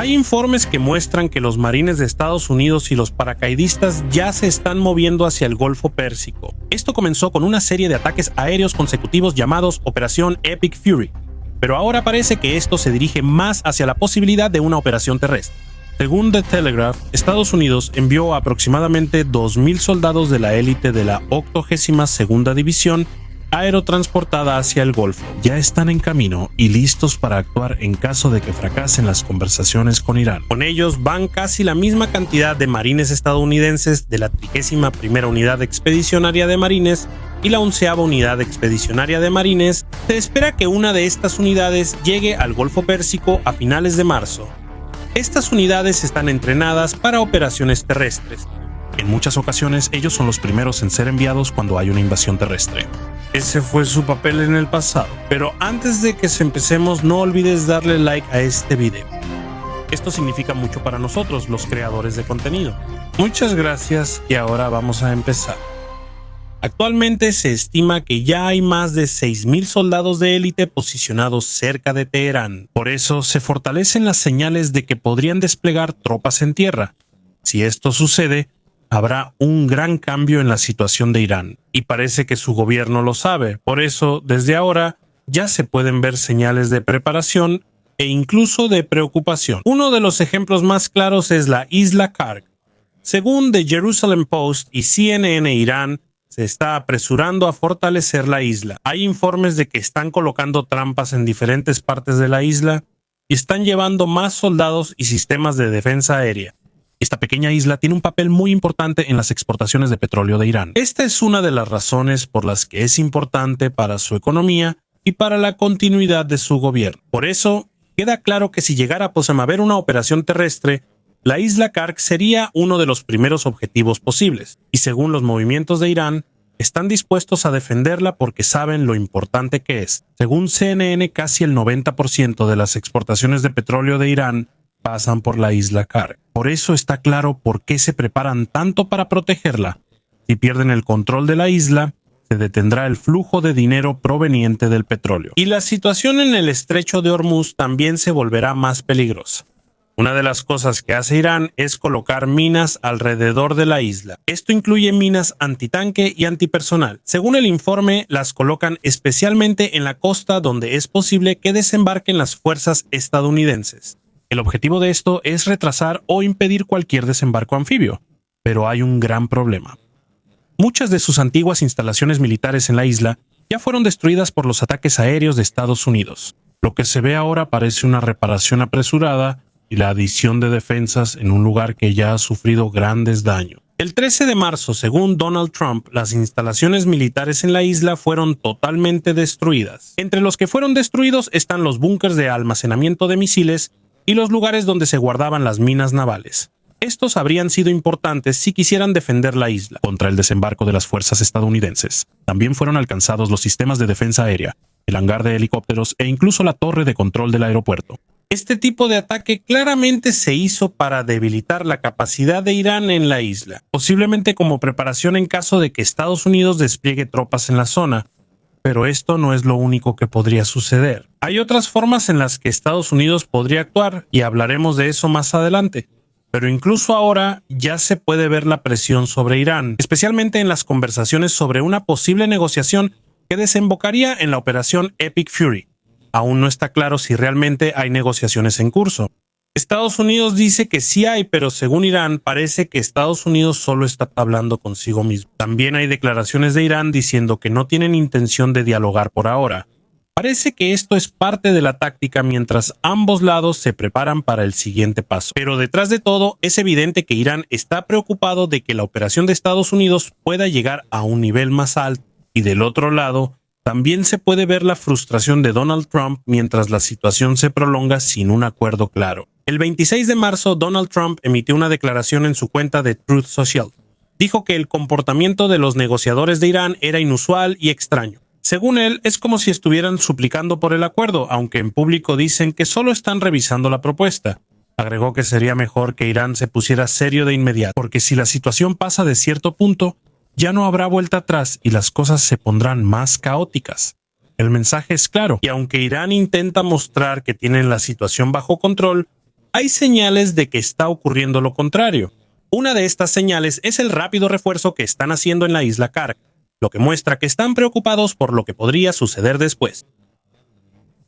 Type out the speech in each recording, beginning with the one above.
Hay informes que muestran que los marines de Estados Unidos y los paracaidistas ya se están moviendo hacia el Golfo Pérsico. Esto comenzó con una serie de ataques aéreos consecutivos llamados Operación Epic Fury, pero ahora parece que esto se dirige más hacia la posibilidad de una operación terrestre. Según The Telegraph, Estados Unidos envió aproximadamente 2.000 soldados de la élite de la 82ª División aerotransportada hacia el Golfo. Ya están en camino y listos para actuar en caso de que fracasen las conversaciones con Irán. Con ellos van casi la misma cantidad de marines estadounidenses de la 31ª Unidad Expedicionaria de Marines y la 11ª Unidad Expedicionaria de Marines. Se espera que una de estas unidades llegue al Golfo Pérsico a finales de marzo. Estas unidades están entrenadas para operaciones terrestres. En muchas ocasiones, ellos son los primeros en ser enviados cuando hay una invasión terrestre. Ese fue su papel en el pasado. Pero antes de que empecemos, no olvides darle like a este video. Esto significa mucho para nosotros, los creadores de contenido. Muchas gracias y ahora vamos a empezar. Actualmente se estima que ya hay más de 6.000 soldados de élite posicionados cerca de Teherán. Por eso se fortalecen las señales de que podrían desplegar tropas en tierra. Si esto sucede, habrá un gran cambio en la situación de Irán, y parece que su gobierno lo sabe. Por eso, desde ahora, ya se pueden ver señales de preparación e incluso de preocupación. Uno de los ejemplos más claros es la isla Karg. Según The Jerusalem Post y CNN Irán, se está apresurando a fortalecer la isla. Hay informes de que están colocando trampas en diferentes partes de la isla y están llevando más soldados y sistemas de defensa aérea. Esta pequeña isla tiene un papel muy importante en las exportaciones de petróleo de Irán. Esta es una de las razones por las que es importante para su economía y para la continuidad de su gobierno. Por eso, queda claro que si llegara a haber una operación terrestre, la isla Karg sería uno de los primeros objetivos posibles, y según los movimientos de Irán, están dispuestos a defenderla porque saben lo importante que es. Según CNN, casi el 90% de las exportaciones de petróleo de Irán pasan por la isla Karg. Por eso está claro por qué se preparan tanto para protegerla. Si pierden el control de la isla, se detendrá el flujo de dinero proveniente del petróleo. Y la situación en el estrecho de Hormuz también se volverá más peligrosa. Una de las cosas que hace Irán es colocar minas alrededor de la isla. Esto incluye minas antitanque y antipersonal. Según el informe, las colocan especialmente en la costa donde es posible que desembarquen las fuerzas estadounidenses. El objetivo de esto es retrasar o impedir cualquier desembarco anfibio. Pero hay un gran problema. Muchas de sus antiguas instalaciones militares en la isla ya fueron destruidas por los ataques aéreos de Estados Unidos. Lo que se ve ahora parece una reparación apresurada y la adición de defensas en un lugar que ya ha sufrido grandes daños. El 13 de marzo, según Donald Trump, las instalaciones militares en la isla fueron totalmente destruidas. Entre los que fueron destruidos están los búnkers de almacenamiento de misiles y los lugares donde se guardaban las minas navales. Estos habrían sido importantes si quisieran defender la isla contra el desembarco de las fuerzas estadounidenses. También fueron alcanzados los sistemas de defensa aérea, el hangar de helicópteros e incluso la torre de control del aeropuerto. Este tipo de ataque claramente se hizo para debilitar la capacidad de Irán en la isla, posiblemente como preparación en caso de que Estados Unidos despliegue tropas en la zona. Pero esto no es lo único que podría suceder. Hay otras formas en las que Estados Unidos podría actuar, y hablaremos de eso más adelante. Pero incluso ahora ya se puede ver la presión sobre Irán, especialmente en las conversaciones sobre una posible negociación que desembocaría en la operación Epic Fury. Aún no está claro si realmente hay negociaciones en curso. Estados Unidos dice que sí hay, pero según Irán parece que Estados Unidos solo está hablando consigo mismo. También hay declaraciones de Irán diciendo que no tienen intención de dialogar por ahora. Parece que esto es parte de la táctica mientras ambos lados se preparan para el siguiente paso. Pero detrás de todo, es evidente que Irán está preocupado de que la operación de Estados Unidos pueda llegar a un nivel más alto. Y del otro lado, también se puede ver la frustración de Donald Trump mientras la situación se prolonga sin un acuerdo claro. El 26 de marzo, Donald Trump emitió una declaración en su cuenta de Truth Social. Dijo que el comportamiento de los negociadores de Irán era inusual y extraño. Según él, es como si estuvieran suplicando por el acuerdo, aunque en público dicen que solo están revisando la propuesta. Agregó que sería mejor que Irán se pusiera serio de inmediato, porque si la situación pasa de cierto punto, ya no habrá vuelta atrás y las cosas se pondrán más caóticas. El mensaje es claro, y aunque Irán intenta mostrar que tienen la situación bajo control, hay señales de que está ocurriendo lo contrario. Una de estas señales es el rápido refuerzo que están haciendo en la isla Karg, lo que muestra que están preocupados por lo que podría suceder después.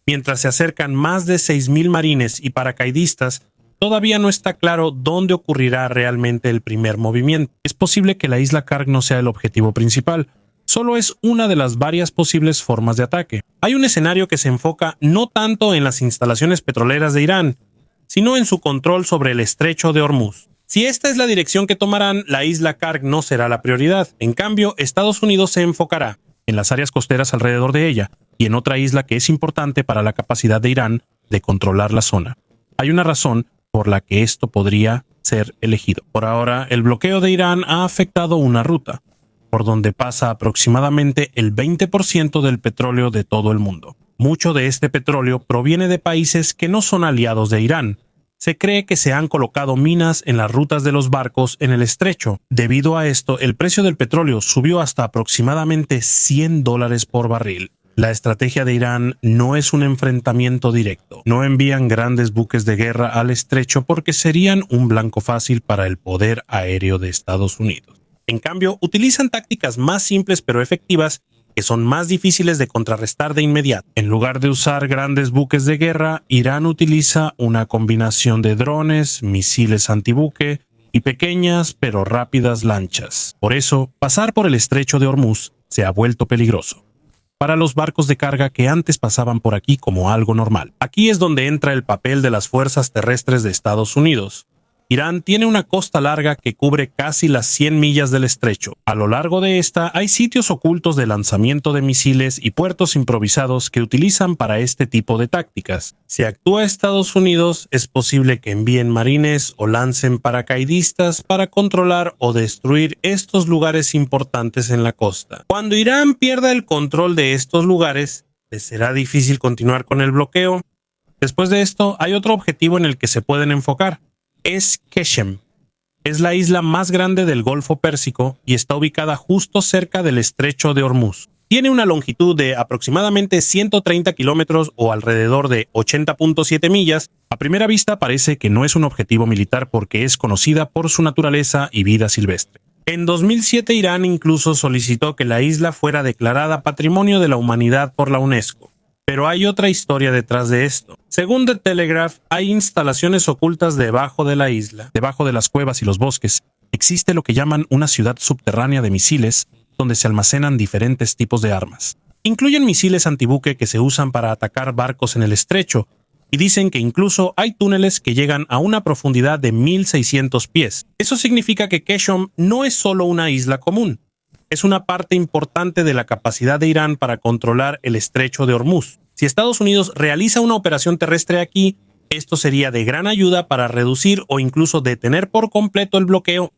Mientras se acercan más de 6.000 marines y paracaidistas, todavía no está claro dónde ocurrirá realmente el primer movimiento. Es posible que la isla Karg no sea el objetivo principal, solo es una de las varias posibles formas de ataque. Hay un escenario que se enfoca no tanto en las instalaciones petroleras de Irán, sino en su control sobre el estrecho de Hormuz. Si esta es la dirección que tomarán, la isla Karg no será la prioridad. En cambio, Estados Unidos se enfocará en las áreas costeras alrededor de ella y en otra isla que es importante para la capacidad de Irán de controlar la zona. Hay una razón por la que esto podría ser elegido. Por ahora, el bloqueo de Irán ha afectado una ruta, por donde pasa aproximadamente el 20% del petróleo de todo el mundo. Mucho de este petróleo proviene de países que no son aliados de Irán. Se cree que se han colocado minas en las rutas de los barcos en el estrecho. Debido a esto, el precio del petróleo subió hasta aproximadamente $100 por barril. La estrategia de Irán no es un enfrentamiento directo. No envían grandes buques de guerra al estrecho porque serían un blanco fácil para el poder aéreo de Estados Unidos. En cambio, utilizan tácticas más simples pero efectivas que son más difíciles de contrarrestar de inmediato. En lugar de usar grandes buques de guerra, Irán utiliza una combinación de drones, misiles antibuque y pequeñas pero rápidas lanchas. Por eso, pasar por el estrecho de Hormuz se ha vuelto peligroso para los barcos de carga que antes pasaban por aquí como algo normal. Aquí es donde entra el papel de las fuerzas terrestres de Estados Unidos. Irán tiene una costa larga que cubre casi las 100 millas del estrecho. A lo largo de esta hay sitios ocultos de lanzamiento de misiles y puertos improvisados que utilizan para este tipo de tácticas. Si actúa Estados Unidos, es posible que envíen marines o lancen paracaidistas para controlar o destruir estos lugares importantes en la costa. Cuando Irán pierda el control de estos lugares, les será difícil continuar con el bloqueo. Después de esto, hay otro objetivo en el que se pueden enfocar. Es Qeshm. Es la isla más grande del Golfo Pérsico y está ubicada justo cerca del estrecho de Hormuz. Tiene una longitud de aproximadamente 130 kilómetros o alrededor de 80.7 millas. A primera vista parece que no es un objetivo militar porque es conocida por su naturaleza y vida silvestre. En 2007 Irán incluso solicitó que la isla fuera declarada Patrimonio de la Humanidad por la UNESCO. Pero hay otra historia detrás de esto. Según The Telegraph, hay instalaciones ocultas debajo de la isla. Debajo de las cuevas y los bosques, existe lo que llaman una ciudad subterránea de misiles, donde se almacenan diferentes tipos de armas. Incluyen misiles antibuque que se usan para atacar barcos en el estrecho, y dicen que incluso hay túneles que llegan a una profundidad de 1.600 pies. Eso significa que Qeshm no es solo una isla común. Es una parte importante de la capacidad de Irán para controlar el estrecho de Hormuz. Si Estados Unidos realiza una operación terrestre aquí, esto sería de gran ayuda para reducir o incluso detener por completo el bloqueo.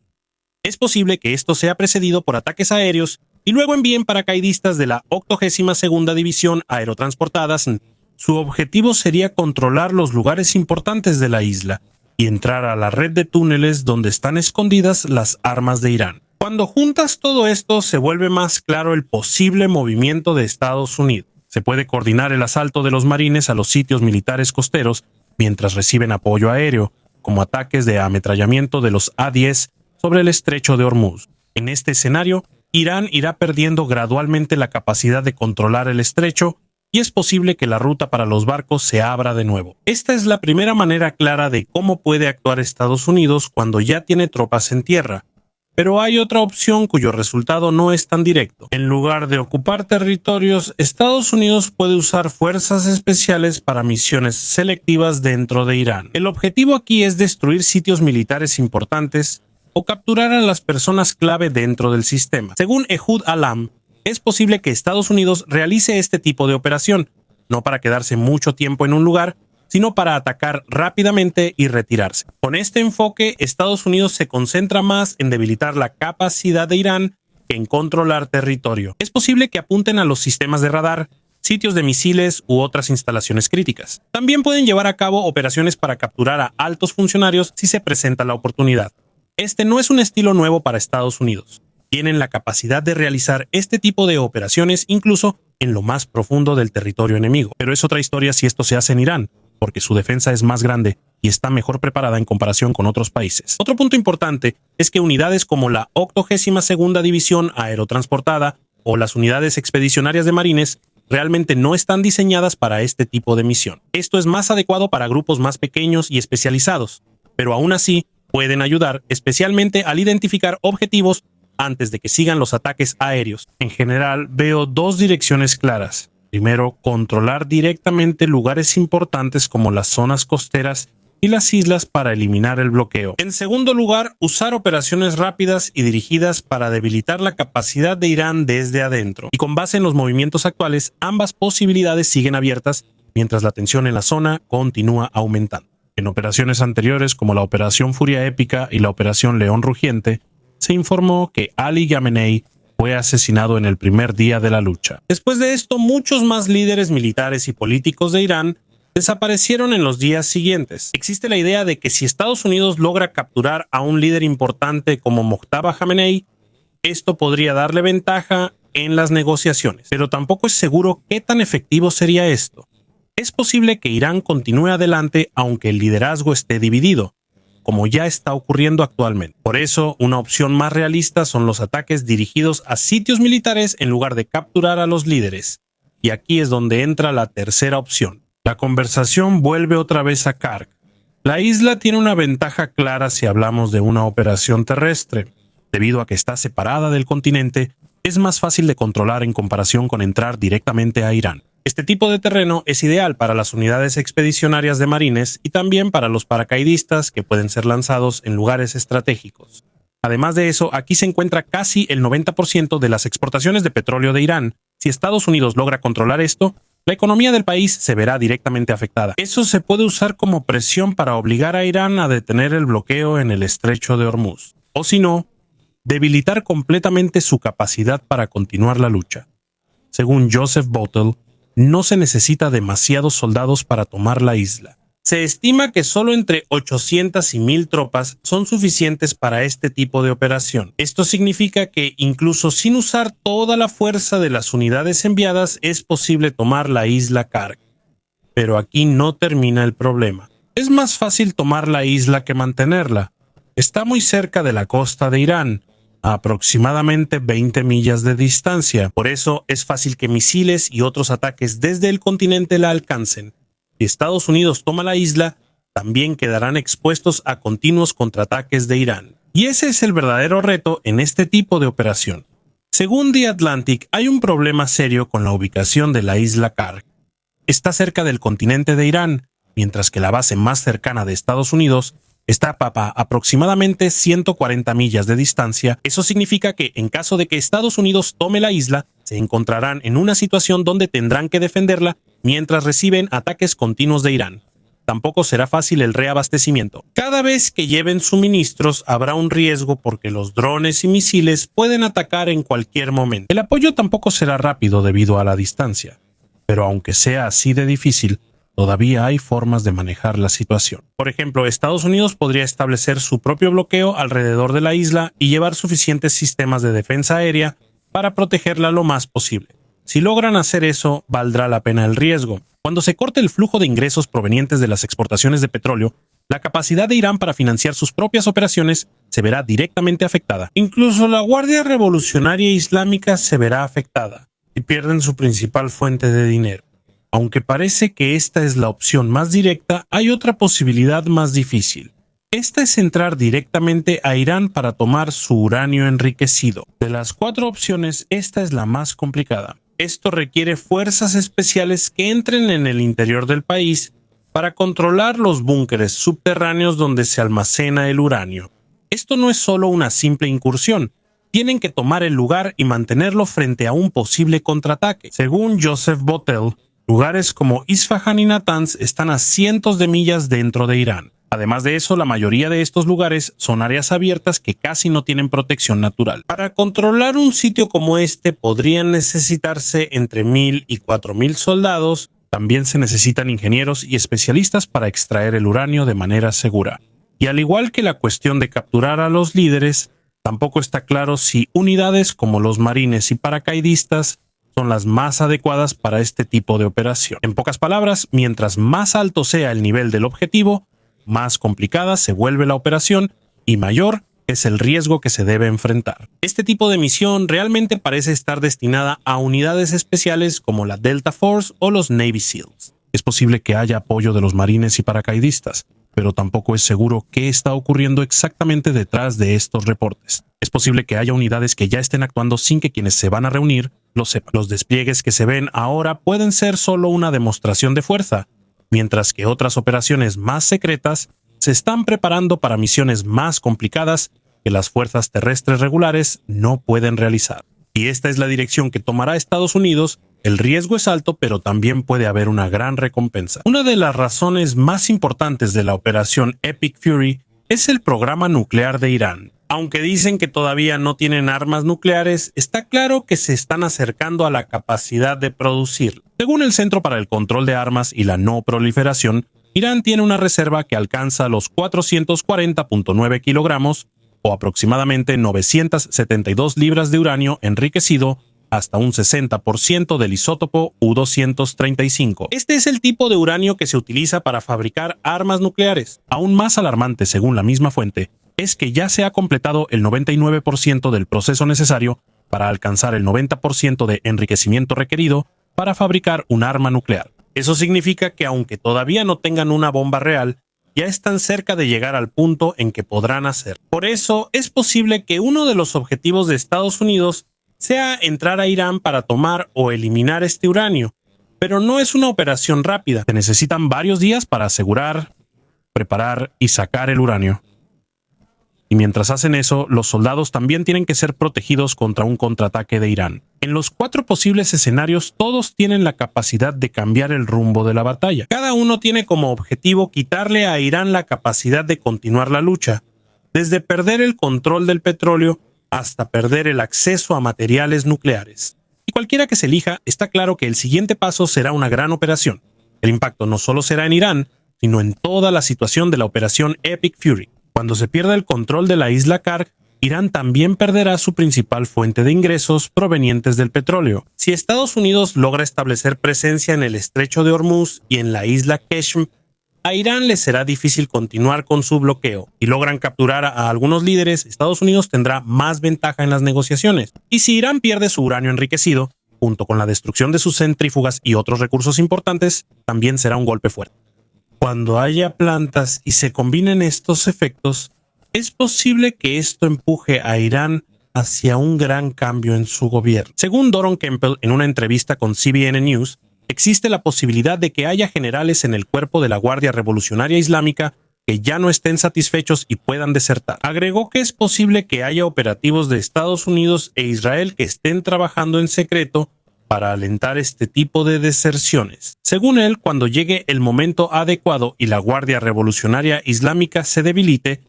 Es posible que esto sea precedido por ataques aéreos y luego envíen paracaidistas de la 82ª División aerotransportadas. Su objetivo sería controlar los lugares importantes de la isla y entrar a la red de túneles donde están escondidas las armas de Irán. Cuando juntas todo esto, se vuelve más claro el posible movimiento de Estados Unidos. Se puede coordinar el asalto de los marines a los sitios militares costeros mientras reciben apoyo aéreo, como ataques de ametrallamiento de los A-10 sobre el estrecho de Hormuz. En este escenario, Irán irá perdiendo gradualmente la capacidad de controlar el estrecho y es posible que la ruta para los barcos se abra de nuevo. Esta es la primera manera clara de cómo puede actuar Estados Unidos cuando ya tiene tropas en tierra. Pero hay otra opción cuyo resultado no es tan directo. En lugar de ocupar territorios, Estados Unidos puede usar fuerzas especiales para misiones selectivas dentro de Irán. El objetivo aquí es destruir sitios militares importantes o capturar a las personas clave dentro del sistema. Según Ehud Alam, es posible que Estados Unidos realice este tipo de operación, no para quedarse mucho tiempo en un lugar, sino para atacar rápidamente y retirarse. Con este enfoque, Estados Unidos se concentra más en debilitar la capacidad de Irán que en controlar territorio. Es posible que apunten a los sistemas de radar, sitios de misiles u otras instalaciones críticas. También pueden llevar a cabo operaciones para capturar a altos funcionarios si se presenta la oportunidad. Este no es un estilo nuevo para Estados Unidos. Tienen la capacidad de realizar este tipo de operaciones incluso en lo más profundo del territorio enemigo. Pero es otra historia si esto se hace en Irán, porque su defensa es más grande y está mejor preparada en comparación con otros países. Otro punto importante es que unidades como la 82ª División Aerotransportada o las unidades expedicionarias de marines realmente no están diseñadas para este tipo de misión. Esto es más adecuado para grupos más pequeños y especializados, pero aún así pueden ayudar especialmente al identificar objetivos antes de que sigan los ataques aéreos. En general, veo dos direcciones claras. Primero, controlar directamente lugares importantes como las zonas costeras y las islas para eliminar el bloqueo. En segundo lugar, usar operaciones rápidas y dirigidas para debilitar la capacidad de Irán desde adentro. Y con base en los movimientos actuales, ambas posibilidades siguen abiertas mientras la tensión en la zona continúa aumentando. En operaciones anteriores, como la Operación Furia Épica y la Operación León Rugiente, se informó que Ali Khamenei fue asesinado en el primer día de la lucha. Después de esto, muchos más líderes militares y políticos de Irán desaparecieron en los días siguientes. Existe la idea de que si Estados Unidos logra capturar a un líder importante como Mojtaba Khamenei, esto podría darle ventaja en las negociaciones, pero tampoco es seguro qué tan efectivo sería esto. Es posible que Irán continúe adelante aunque el liderazgo esté dividido, como ya está ocurriendo actualmente. Por eso, una opción más realista son los ataques dirigidos a sitios militares en lugar de capturar a los líderes. Y aquí es donde entra la tercera opción. La conversación vuelve otra vez a Karg. La isla tiene una ventaja clara si hablamos de una operación terrestre. Debido a que está separada del continente, es más fácil de controlar en comparación con entrar directamente a Irán. Este tipo de terreno es ideal para las unidades expedicionarias de marines y también para los paracaidistas que pueden ser lanzados en lugares estratégicos. Además de eso, aquí se encuentra casi el 90% de las exportaciones de petróleo de Irán. Si Estados Unidos logra controlar esto, la economía del país se verá directamente afectada. Eso se puede usar como presión para obligar a Irán a detener el bloqueo en el estrecho de Hormuz. O si no, debilitar completamente su capacidad para continuar la lucha. Según Joseph Bottle, no se necesita demasiados soldados para tomar la isla. Se estima que solo entre 800 y 1000 tropas son suficientes para este tipo de operación. Esto significa que incluso sin usar toda la fuerza de las unidades enviadas es posible tomar la isla Karg. Pero aquí no termina el problema. Es más fácil tomar la isla que mantenerla. Está muy cerca de la costa de Irán, a aproximadamente 20 millas de distancia. Por eso es fácil que misiles y otros ataques desde el continente la alcancen. Si Estados Unidos toma la isla, también quedarán expuestos a continuos contraataques de Irán. Y ese es el verdadero reto en este tipo de operación. Según The Atlantic, hay un problema serio con la ubicación de la isla Karg. Está cerca del continente de Irán, mientras que la base más cercana de Estados Unidos está a aproximadamente 140 millas de distancia. Eso significa que en caso de que Estados Unidos tome la isla, se encontrarán en una situación donde tendrán que defenderla mientras reciben ataques continuos de Irán. Tampoco será fácil el reabastecimiento. Cada vez que lleven suministros habrá un riesgo porque los drones y misiles pueden atacar en cualquier momento. El apoyo tampoco será rápido debido a la distancia. Pero aunque sea así de difícil, todavía hay formas de manejar la situación. Por ejemplo, Estados Unidos podría establecer su propio bloqueo alrededor de la isla y llevar suficientes sistemas de defensa aérea para protegerla lo más posible. Si logran hacer eso, valdrá la pena el riesgo. Cuando se corte el flujo de ingresos provenientes de las exportaciones de petróleo, la capacidad de Irán para financiar sus propias operaciones se verá directamente afectada. Incluso la Guardia Revolucionaria Islámica se verá afectada y pierden su principal fuente de dinero. Aunque parece que esta es la opción más directa, hay otra posibilidad más difícil. Esta es entrar directamente a Irán para tomar su uranio enriquecido. De las 4 opciones, esta es la más complicada. Esto requiere fuerzas especiales que entren en el interior del país para controlar los búnkeres subterráneos donde se almacena el uranio. Esto no es solo una simple incursión. Tienen que tomar el lugar y mantenerlo frente a un posible contraataque. Según Joseph Bottle, lugares como Isfahan y Natanz están a cientos de millas dentro de Irán. Además de eso, la mayoría de estos lugares son áreas abiertas que casi no tienen protección natural. Para controlar un sitio como este podrían necesitarse entre 1000 y 4000 soldados. También se necesitan ingenieros y especialistas para extraer el uranio de manera segura. Y al igual que la cuestión de capturar a los líderes, tampoco está claro si unidades como los marines y paracaidistas son las más adecuadas para este tipo de operación. En pocas palabras, mientras más alto sea el nivel del objetivo, más complicada se vuelve la operación y mayor es el riesgo que se debe enfrentar. Este tipo de misión realmente parece estar destinada a unidades especiales como la Delta Force o los Navy SEALs. Es posible que haya apoyo de los marines y paracaidistas, pero tampoco es seguro qué está ocurriendo exactamente detrás de estos reportes. Es posible que haya unidades que ya estén actuando sin que quienes se van a reunir lo sepan. Los despliegues que se ven ahora pueden ser solo una demostración de fuerza, mientras que otras operaciones más secretas se están preparando para misiones más complicadas que las fuerzas terrestres regulares no pueden realizar. Y esta es la dirección que tomará Estados Unidos. El riesgo es alto, pero también puede haber una gran recompensa. Una de las razones más importantes de la operación Epic Fury es el programa nuclear de Irán. Aunque dicen que todavía no tienen armas nucleares, está claro que se están acercando a la capacidad de producir. Según el Centro para el Control de Armas y la No Proliferación, Irán tiene una reserva que alcanza los 440.9 kilogramos o aproximadamente 972 libras de uranio enriquecido hasta un 60% del isótopo U-235. Este es el tipo de uranio que se utiliza para fabricar armas nucleares. Aún más alarmante, según la misma fuente, es que ya se ha completado el 99% del proceso necesario para alcanzar el 90% de enriquecimiento requerido para fabricar un arma nuclear. Eso significa que aunque todavía no tengan una bomba real, ya están cerca de llegar al punto en que podrán hacer. Por eso, es posible que uno de los objetivos de Estados Unidos sea entrar a Irán para tomar o eliminar este uranio, pero no es una operación rápida. Se necesitan varios días para asegurar, preparar y sacar el uranio. Y mientras hacen eso, los soldados también tienen que ser protegidos contra un contraataque de Irán. En los 4 posibles escenarios, todos tienen la capacidad de cambiar el rumbo de la batalla. Cada uno tiene como objetivo quitarle a Irán la capacidad de continuar la lucha, desde perder el control del petróleo hasta perder el acceso a materiales nucleares. Y cualquiera que se elija, está claro que el siguiente paso será una gran operación. El impacto no solo será en Irán, sino en toda la situación de la operación Epic Fury. Cuando se pierda el control de la isla Karg, Irán también perderá su principal fuente de ingresos provenientes del petróleo. Si Estados Unidos logra establecer presencia en el estrecho de Hormuz y en la isla Qeshm, a Irán le será difícil continuar con su bloqueo. Si logran capturar a algunos líderes, Estados Unidos tendrá más ventaja en las negociaciones. Y si Irán pierde su uranio enriquecido, junto con la destrucción de sus centrífugas y otros recursos importantes, también será un golpe fuerte. Cuando haya plantas y se combinen estos efectos, es posible que esto empuje a Irán hacia un gran cambio en su gobierno. Según Doron Kempel en una entrevista con CBN News, existe la posibilidad de que haya generales en el cuerpo de la Guardia Revolucionaria Islámica que ya no estén satisfechos y puedan desertar. Agregó que es posible que haya operativos de Estados Unidos e Israel que estén trabajando en secreto para alentar este tipo de deserciones. Según él, cuando llegue el momento adecuado y la Guardia Revolucionaria Islámica se debilite,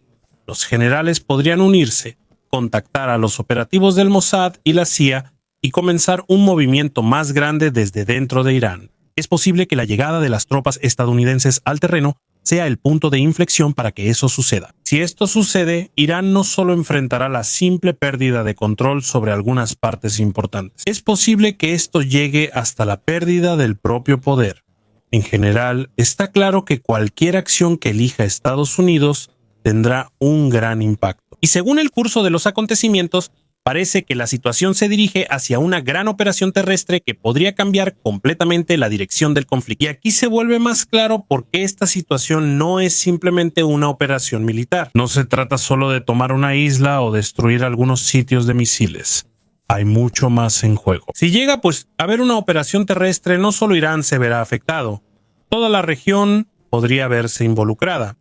los generales podrían unirse, contactar a los operativos del Mossad y la CIA y comenzar un movimiento más grande desde dentro de Irán. Es posible que la llegada de las tropas estadounidenses al terreno sea el punto de inflexión para que eso suceda. Si esto sucede, Irán no solo enfrentará la simple pérdida de control sobre algunas partes importantes. Es posible que esto llegue hasta la pérdida del propio poder. En general, está claro que cualquier acción que elija Estados Unidos tendrá un gran impacto. Y según el curso de los acontecimientos, parece que la situación se dirige hacia una gran operación terrestre que podría cambiar completamente la dirección del conflicto. Y aquí se vuelve más claro por qué esta situación no es simplemente una operación militar. No se trata solo de tomar una isla o destruir algunos sitios de misiles. Hay mucho más en juego. Si llega a haber una operación terrestre, no solo Irán se verá afectado. Toda la región podría verse involucrada.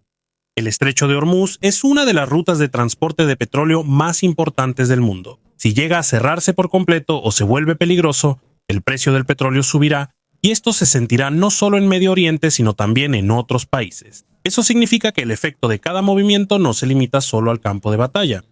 El estrecho de Hormuz es una de las rutas de transporte de petróleo más importantes del mundo. Si llega a cerrarse por completo o se vuelve peligroso, el precio del petróleo subirá y esto se sentirá no solo en Medio Oriente, sino también en otros países. Eso significa que el efecto de cada movimiento no se limita solo al campo de batalla.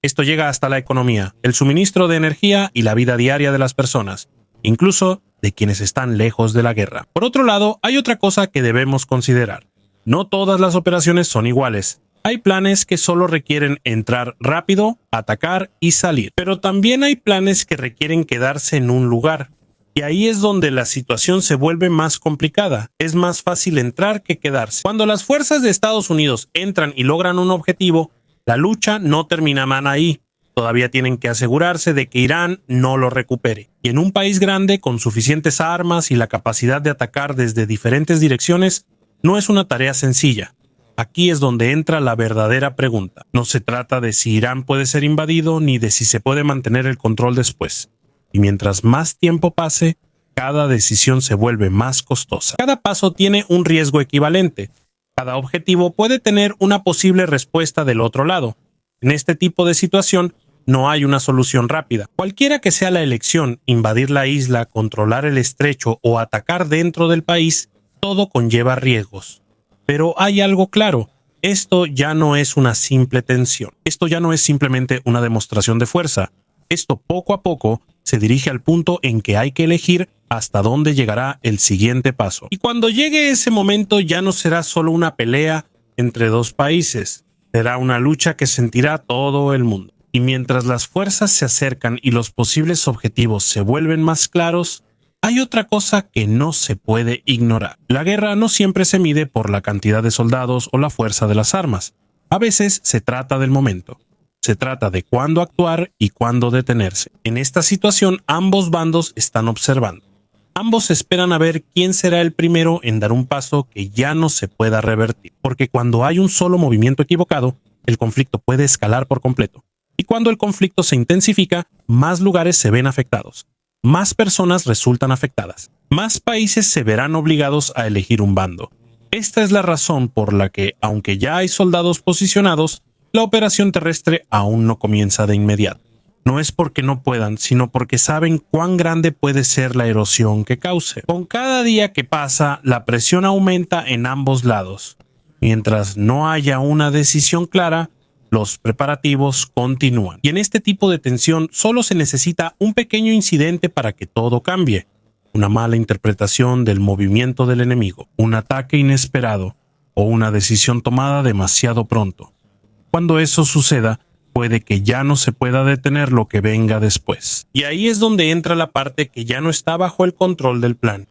Esto llega hasta la economía, el suministro de energía y la vida diaria de las personas, incluso de quienes están lejos de la guerra. Por otro lado, hay otra cosa que debemos considerar. No todas las operaciones son iguales. Hay planes que solo requieren entrar rápido, atacar y salir. Pero también hay planes que requieren quedarse en un lugar. Y ahí es donde la situación se vuelve más complicada. Es más fácil entrar que quedarse. Cuando las fuerzas de Estados Unidos entran y logran un objetivo, la lucha no termina ahí. Todavía tienen que asegurarse de que Irán no lo recupere. Y en un país grande, con suficientes armas y la capacidad de atacar desde diferentes direcciones, no es una tarea sencilla. Aquí es donde entra la verdadera pregunta. No se trata de si Irán puede ser invadido ni de si se puede mantener el control después. Y mientras más tiempo pase, cada decisión se vuelve más costosa. Cada paso tiene un riesgo equivalente. Cada objetivo puede tener una posible respuesta del otro lado. En este tipo de situación, no hay una solución rápida. Cualquiera que sea la elección, invadir la isla, controlar el estrecho o atacar dentro del país, todo conlleva riesgos. Pero hay algo claro. Esto ya no es una simple tensión. Esto ya no es simplemente una demostración de fuerza. Esto poco a poco se dirige al punto en que hay que elegir hasta dónde llegará el siguiente paso. Y cuando llegue ese momento ya no será solo una pelea entre dos países. Será una lucha que sentirá todo el mundo. Y mientras las fuerzas se acercan y los posibles objetivos se vuelven más claros, hay otra cosa que no se puede ignorar. La guerra no siempre se mide por la cantidad de soldados o la fuerza de las armas. A veces se trata del momento. Se trata de cuándo actuar y cuándo detenerse. En esta situación, ambos bandos están observando. Ambos esperan a ver quién será el primero en dar un paso que ya no se pueda revertir. Porque cuando hay un solo movimiento equivocado, el conflicto puede escalar por completo. Y cuando el conflicto se intensifica, más lugares se ven afectados. Más personas resultan afectadas. Más países se verán obligados a elegir un bando. Esta es la razón por la que, aunque ya hay soldados posicionados, la operación terrestre aún no comienza de inmediato. No es porque no puedan, sino porque saben cuán grande puede ser la erosión que cause. Con cada día que pasa, la presión aumenta en ambos lados. Mientras no haya una decisión clara, los preparativos continúan. Y en este tipo de tensión solo se necesita un pequeño incidente para que todo cambie. Una mala interpretación del movimiento del enemigo, un ataque inesperado o una decisión tomada demasiado pronto. Cuando eso suceda, puede que ya no se pueda detener lo que venga después. Y ahí es donde entra la parte que ya no está bajo el control del plan.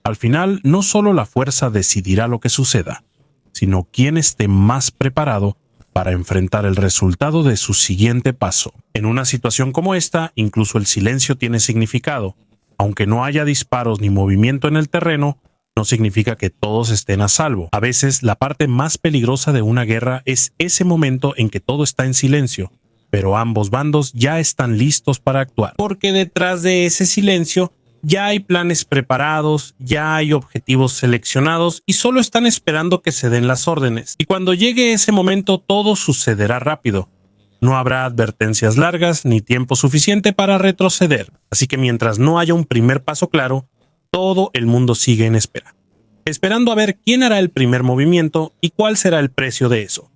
Al final, no solo la fuerza decidirá lo que suceda, sino quién esté más preparado para enfrentar el resultado de su siguiente paso. En una situación como esta, incluso el silencio tiene significado. Aunque no haya disparos ni movimiento en el terreno, no significa que todos estén a salvo. A veces, la parte más peligrosa de una guerra es ese momento en que todo está en silencio, pero ambos bandos ya están listos para actuar. Porque detrás de ese silencio ya hay planes preparados, ya hay objetivos seleccionados y solo están esperando que se den las órdenes. Y cuando llegue ese momento, todo sucederá rápido. No habrá advertencias largas ni tiempo suficiente para retroceder. Así que mientras no haya un primer paso claro, todo el mundo sigue en espera. Esperando a ver quién hará el primer movimiento y cuál será el precio de eso.